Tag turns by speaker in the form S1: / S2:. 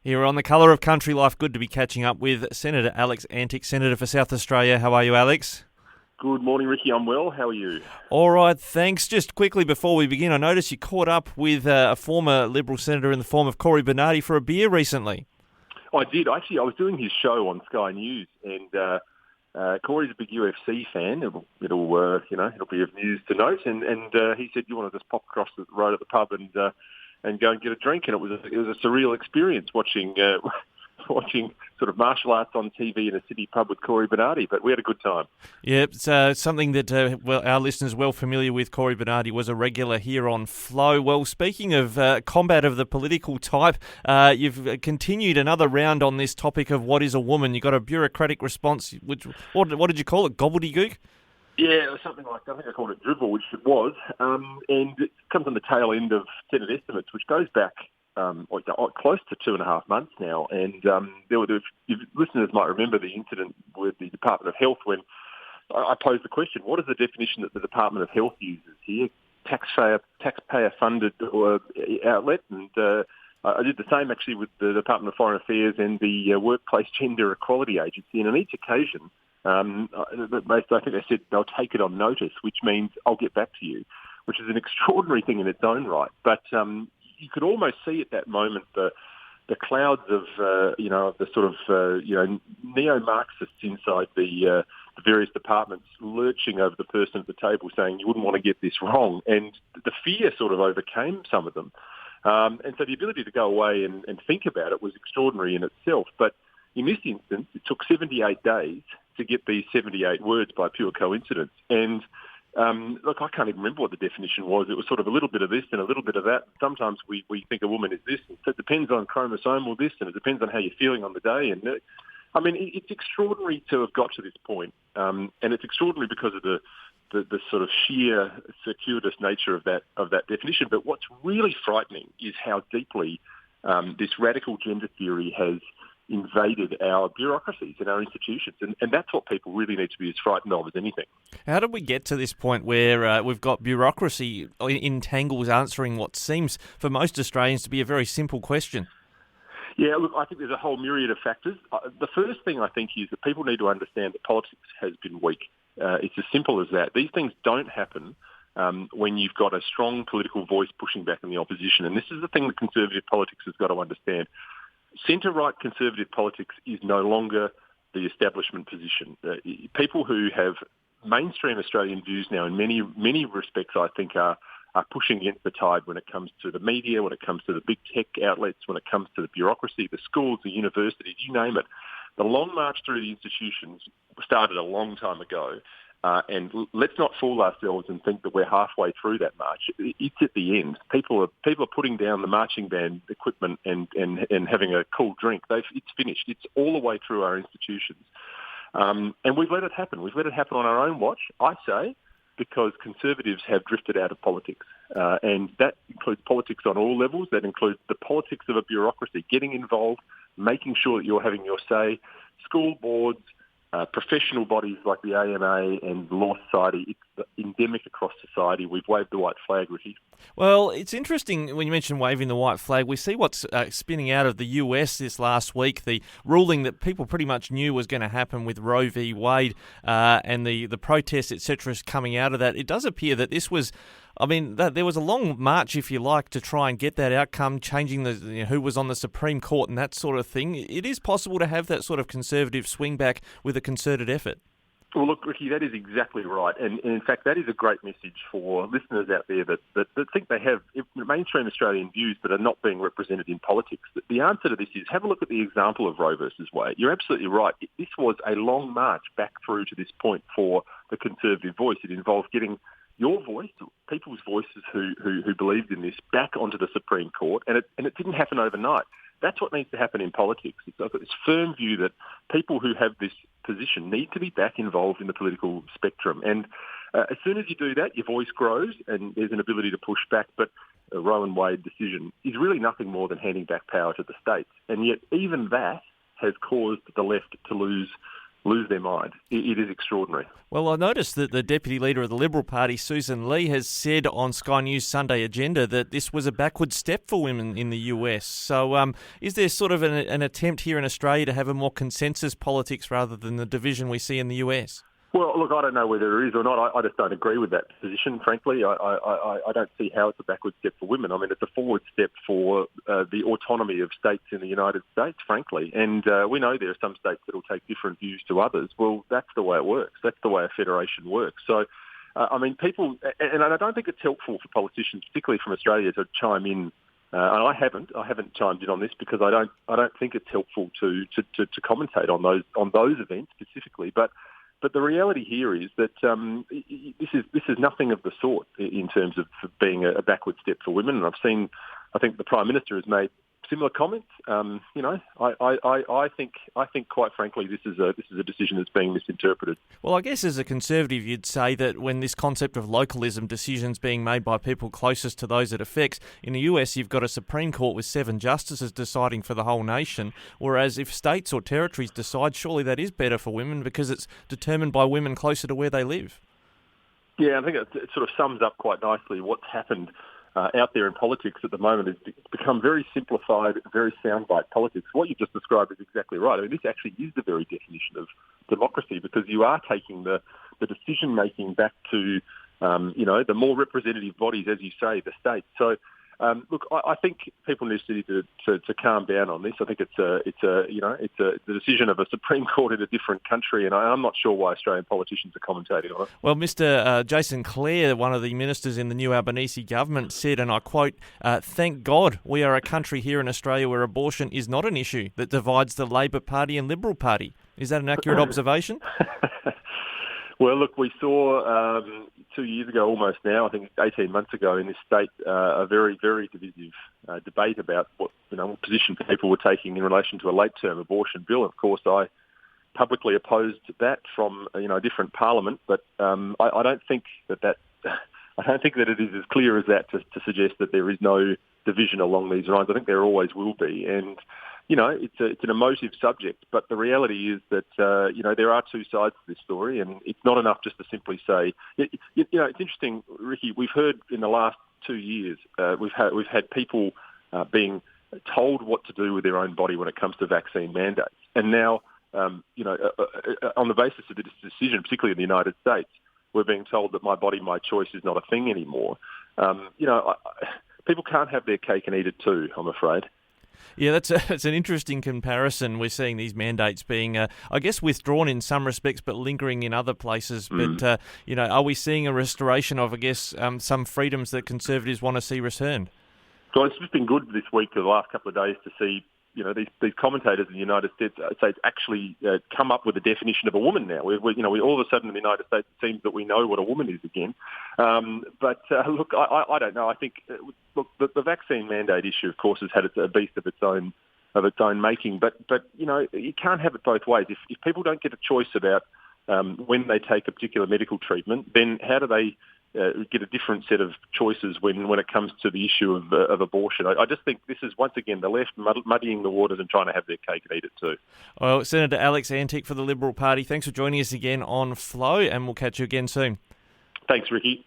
S1: Here on the Colour of Country Life, good to be catching up with Senator Alex Antic, Senator for South Australia. How are you, Alex?
S2: Good morning, Ricky. I'm well. How are you?
S1: All right, thanks. Just quickly before we begin, I noticed you caught up with a former Liberal Senator in the form of Corey Bernardi for a beer recently.
S2: I did. Actually, I was doing his show on Sky News, and Corey's a big UFC fan. It'll be of news to note. And he said, "You want to just pop across the road at the pub and go and get a drink?" And it was a surreal experience watching watching sort of martial arts on TV in a city pub with Corey Bernardi. But we had a good time.
S1: Yeah, it's something that our listeners are well familiar with. Corey Bernardi was a regular here on Flow. Well, speaking of combat of the political type, you've continued another round on this topic of what is a woman. You got a bureaucratic response, which what did you call it? Gobbledygook?
S2: Yeah, it was something like that. I think I called it drivel, which it was. And it comes on the tail end of Senate estimates, which goes back close to 2.5 months now. And listeners might remember the incident with the Department of Health when I posed the question, what is the definition that the Department of Health uses here? Taxpayer-funded outlet. And I did the same actually with the Department of Foreign Affairs and the Workplace Gender Equality Agency. And on each occasion, I think they said they'll take it on notice, which means I'll get back to you, which is an extraordinary thing in its own right. But you could almost see at that moment the clouds of the sort of neo-Marxists inside the various departments lurching over the person at the table, saying you wouldn't want to get this wrong, and the fear sort of overcame some of them, and so the ability to go away and think about it was extraordinary in itself. But in this instance, it took 78 days to get these 78 words by pure coincidence. And look, I can't even remember what the definition was. It was sort of a little bit of this and a little bit of that. Sometimes we think a woman is this. And so it depends on chromosomal this, and it depends on how you're feeling on the day. And it's extraordinary to have got to this point. And it's extraordinary because of the sort of sheer circuitous nature of that definition. But what's really frightening is how deeply this radical gender theory has invaded our bureaucracies and our institutions. And that's what people really need to be as frightened of as anything.
S1: How did we get to this point where we've got bureaucracy in tangles answering what seems for most Australians to be a very simple question?
S2: Yeah, look, I think there's a whole myriad of factors. The first thing I think is that people need to understand that politics has been weak. It's as simple as that. These things don't happen when you've got a strong political voice pushing back on the opposition. And this is the thing that conservative politics has got to understand. Centre-right conservative politics is no longer the establishment position. People who have mainstream Australian views now in many respects, I think, are pushing against the tide when it comes to the media, when it comes to the big tech outlets, when it comes to the bureaucracy, the schools, the universities, you name it. The long march through the institutions started a long time ago. And let's not fool ourselves and think that we're halfway through that march. It's at the end. People are putting down the marching band equipment and having a cool drink. It's finished. It's all the way through our institutions. And we've let it happen. We've let it happen on our own watch, I say, because Conservatives have drifted out of politics. And that includes politics on all levels. That includes the politics of a bureaucracy, getting involved, making sure that you're having your say, school boards, professional bodies like the AMA and the Law Society. It's endemic across society. We've waved the white flag, Ricky.
S1: Well, it's interesting when you mention waving the white flag. We see what's spinning out of the US this last week, the ruling that people pretty much knew was going to happen with Roe v. Wade and the protests, etc., coming out of that. It does appear that this was... there was a long march, if you like, to try and get that outcome, changing who was on the Supreme Court and that sort of thing. It is possible to have that sort of conservative swing back with a concerted effort.
S2: Well, look, Ricky, that is exactly right. And in fact, that is a great message for listeners out there that think they have mainstream Australian views but are not being represented in politics. The answer to this is have a look at the example of Roe versus Wade. You're absolutely right. This was a long march back through to this point for the conservative voice. It involved getting your voice, people's voices who believed in this, back onto the Supreme Court, and it didn't happen overnight. That's what needs to happen in politics. I've got this firm view that people who have this position need to be back involved in the political spectrum. And as soon as you do that, your voice grows and there's an ability to push back. But a Roe and Wade decision is really nothing more than handing back power to the states. And yet even that has caused the left to lose lose their mind. It is extraordinary.
S1: Well, I noticed that the Deputy Leader of the Liberal Party, Sussan Ley, has said on Sky News Sunday Agenda that this was a backward step for women in the US. So is there sort of an attempt here in Australia to have a more consensus politics rather than the division we see in the US?
S2: Well, look, I don't know whether there is or not. I just don't agree with that position, frankly. I don't see how it's a backward step for women. I mean, it's a forward step for the autonomy of states in the United States, frankly. And we know there are some states that will take different views to others. Well, that's the way it works. That's the way a federation works. So, I mean, people, and I don't think it's helpful for politicians, particularly from Australia, to chime in. And I haven't chimed in on this because I don't think it's helpful to commentate on those events specifically. But the reality here is that this is nothing of the sort in terms of being a backward step for women. And I think the Prime Minister has made similar comments. I think quite frankly this is a decision that's being misinterpreted.
S1: Well, I guess as a Conservative, you'd say that when this concept of localism, decisions being made by people closest to those it affects, in the US you've got a Supreme Court with 7 justices deciding for the whole nation, whereas if states or territories decide, surely that is better for women because it's determined by women closer to where they live.
S2: Yeah, I think it sort of sums up quite nicely what's happened out there in politics at the moment. It's become very simplified, very soundbite politics. What you've just described is exactly right. I mean, this actually is the very definition of democracy because you are taking the decision-making back to, the more representative bodies, as you say, the states. So, look, I think people need to calm down on this. I think it's the decision of a Supreme Court in a different country, and I'm not sure why Australian politicians are commentating on it.
S1: Well, Mr. Jason Clare, one of the ministers in the new Albanese government, said, and I quote, "Thank God we are a country here in Australia where abortion is not an issue that divides the Labor Party and Liberal Party." Is that an accurate observation?
S2: Well, look, we saw 2 years ago almost now, I think 18 months ago in this state, a very, very divisive debate about what position people were taking in relation to a late-term abortion bill. Of course, I publicly opposed that from a different parliament, but I don't think that I don't think that it is as clear as that to suggest that there is no division along these lines. I think there always will be, and it's an emotive subject, but the reality is that, there are two sides to this story, and it's not enough just to simply say, it's interesting, Ricky, we've heard in the last 2 years, we've had people being told what to do with their own body when it comes to vaccine mandates. And now, on the basis of this decision, particularly in the United States, we're being told that my body, my choice is not a thing anymore. People can't have their cake and eat it too, I'm afraid.
S1: Yeah, that's an interesting comparison. We're seeing these mandates being, I guess, withdrawn in some respects, but lingering in other places. But, are we seeing a restoration of, I guess, some freedoms that Conservatives want to see returned?
S2: So it's just been good this week, the last couple of days, to see these commentators in the United States actually come up with a definition of a woman now. We all of a sudden in the United States, it seems that we know what a woman is again. But look, I don't know. I think the vaccine mandate issue, of course, has had a beast of its own making. But you can't have it both ways. If people don't get a choice about when they take a particular medical treatment, then how do they get a different set of choices when it comes to the issue of abortion? I just think this is, once again, the left muddying the waters and trying to have their cake and eat it too.
S1: Well, Senator Alex Antic for the Liberal Party, thanks for joining us again on Flow, and we'll catch you again soon.
S2: Thanks, Ricky.